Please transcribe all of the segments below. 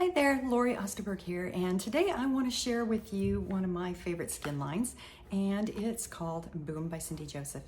Hi there, Lori Osterberg here, and today I want to share with you one of my favorite skin lines, and it's called Boom by Cindy Joseph.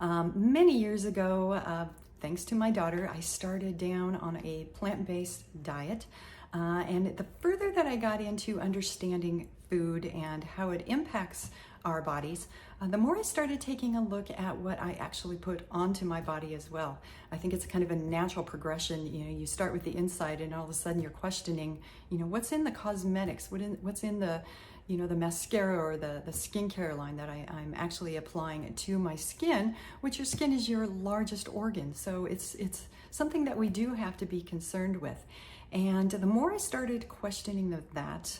Many years ago, thanks to my daughter, I started down on a plant-based diet, and the further that I got into understanding food and how it impacts our bodies, the more I started taking a look at what I actually put onto my body as well. I think it's kind of a natural progression. You start with the inside and all of a sudden you're questioning, what's in the cosmetics, what's in the, the mascara or the skincare line that I'm actually applying to my skin, which your skin is your largest organ. So it's something that we do have to be concerned with. And the more I started questioning that,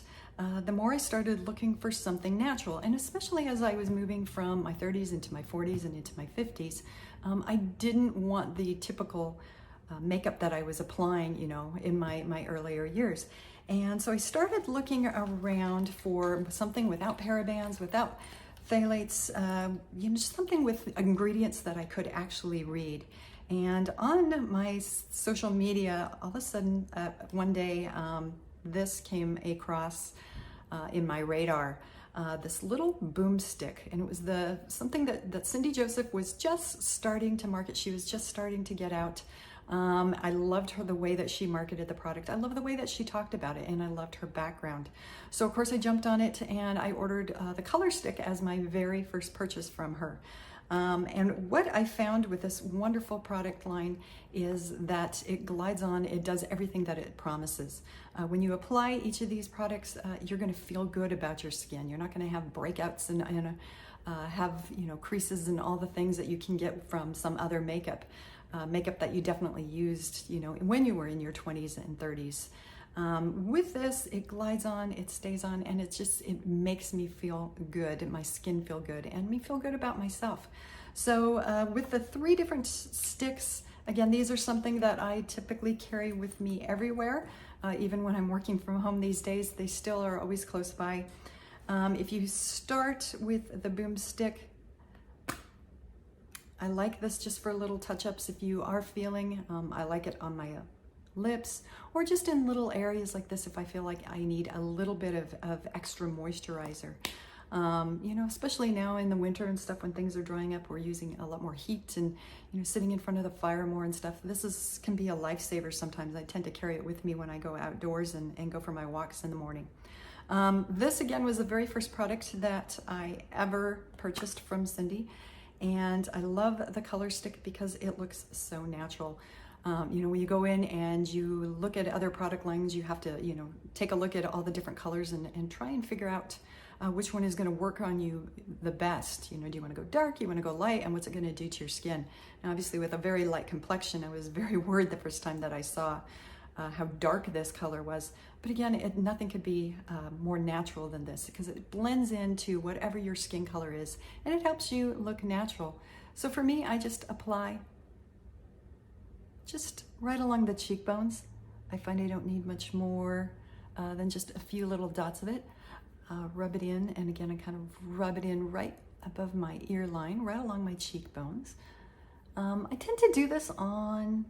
the more I started looking for something natural. And especially as I was moving from my 30s into my 40s and into my 50s, I didn't want the typical makeup that I was applying, in my earlier years. And so I started looking around for something without parabens, without phthalates, just something with ingredients that I could actually read. And on my social media, all of a sudden, one day, this came across in my radar, this little Boomstick, and it was something that Cindy Joseph was just starting to market. She was just starting to get out. I loved the way that she marketed the product. I love the way that she talked about it, and I loved her background. So of course I jumped on it and I ordered the color stick as my very first purchase from her. And what I found with this wonderful product line is that it glides on, it does everything that it promises. When you apply each of these products, you're going to feel good about your skin. You're not going to have breakouts and have creases and all the things that you can get from some other makeup that you definitely used when you were in your 20s and 30s. With this, it glides on, it stays on, and it makes me feel good, my skin feel good, and me feel good about myself. So with the 3 different sticks, again, these are something that I typically carry with me everywhere. Even when I'm working from home these days, they still are always close by. If you start with the Boomstick, I like this just for little touch-ups if you are feeling. I like it on my lips, or just in little areas like this if I feel like I need a little bit of extra moisturizer. Especially now in the winter and stuff when things are drying up, we're using a lot more heat and sitting in front of the fire more and stuff. This can be a lifesaver sometimes. I tend to carry it with me when I go outdoors and go for my walks in the morning. This again was the very first product that I ever purchased from Cindy, and I love the color stick because it looks so natural. When you go in and you look at other product lines, you have to, take a look at all the different colors and try and figure out which one is going to work on you the best. Do you want to go dark? You want to go light? And what's it going to do to your skin? Now, obviously, with a very light complexion, I was very worried the first time that I saw how dark this color was. But again, nothing could be more natural than this because it blends into whatever your skin color is, and it helps you look natural. So for me, I just apply just right along the cheekbones. I find I don't need much more than just a few little dots of it. Rub it in, and again, I kind of rub it in right above my ear line, right along my cheekbones. I tend to do this on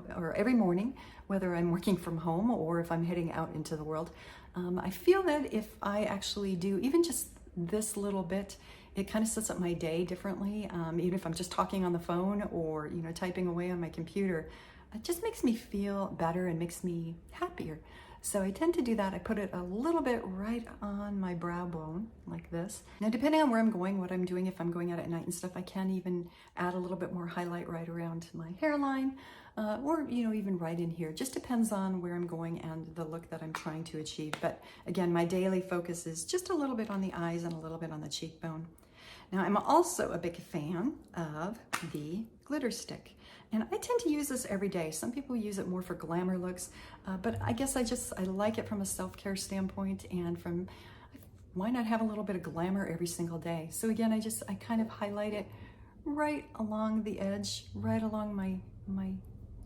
or every morning, whether I'm working from home or if I'm heading out into the world. I feel that if I actually do even just this little bit, it kind of sets up my day differently. Even if I'm just talking on the phone or typing away on my computer, it just makes me feel better and makes me happier. So I tend to do that. I put it a little bit right on my brow bone like this. Now, depending on where I'm going, what I'm doing, if I'm going out at night and stuff, I can even add a little bit more highlight right around my hairline, or even right in here. Just depends on where I'm going and the look that I'm trying to achieve. But again, my daily focus is just a little bit on the eyes and a little bit on the cheekbone. Now, I'm also a big fan of the glitter stick, and I tend to use this every day. Some people use it more for glamour looks, but I guess I like it from a self-care standpoint, and why not have a little bit of glamour every single day? So again, I kind of highlight it right along the edge, right along my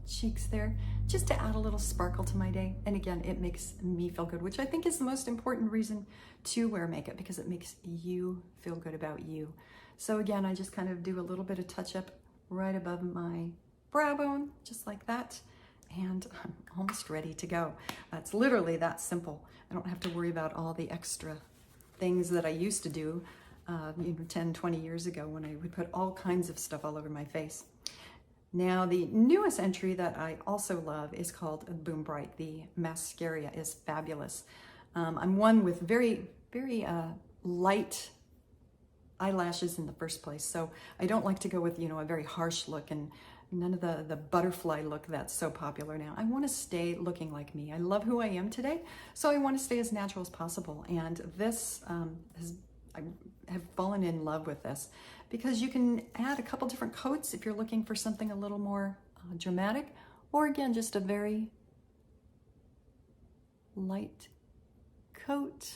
cheeks there, just to add a little sparkle to my day. And again, it makes me feel good, which I think is the most important reason to wear makeup, because it makes you feel good about you. So again, I just kind of do a little bit of touch up right above my brow bone, just like that. and I'm almost ready to go. It's literally that simple. I don't have to worry about all the extra things that I used to do 10, 20 years ago when I would put all kinds of stuff all over my face. Now, the newest entry that I also love is called Boom Bright. The mascara is fabulous. I'm one with very, very light eyelashes in the first place, so I don't like to go with, a very harsh look and none of the butterfly look that's so popular now. I want to stay looking like me. I love who I am today, so I want to stay as natural as possible. And this I have fallen in love with this because you can add a couple different coats if you're looking for something a little more dramatic, or again, just a very light coat,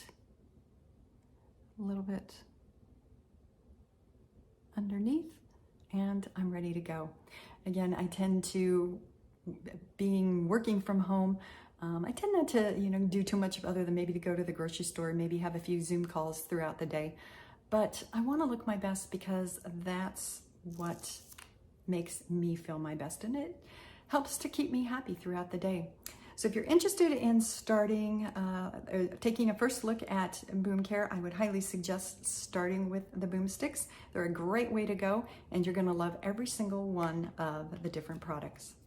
a little bit underneath, and I'm ready to go. Again, I tend to, working from home, I tend not to, do too much other than maybe to go to the grocery store, maybe have a few Zoom calls throughout the day. But I want to look my best because that's what makes me feel my best, and it helps to keep me happy throughout the day. So if you're interested in taking a first look at Boom Care, I would highly suggest starting with the Boomsticks. They're a great way to go, and you're going to love every single one of the different products.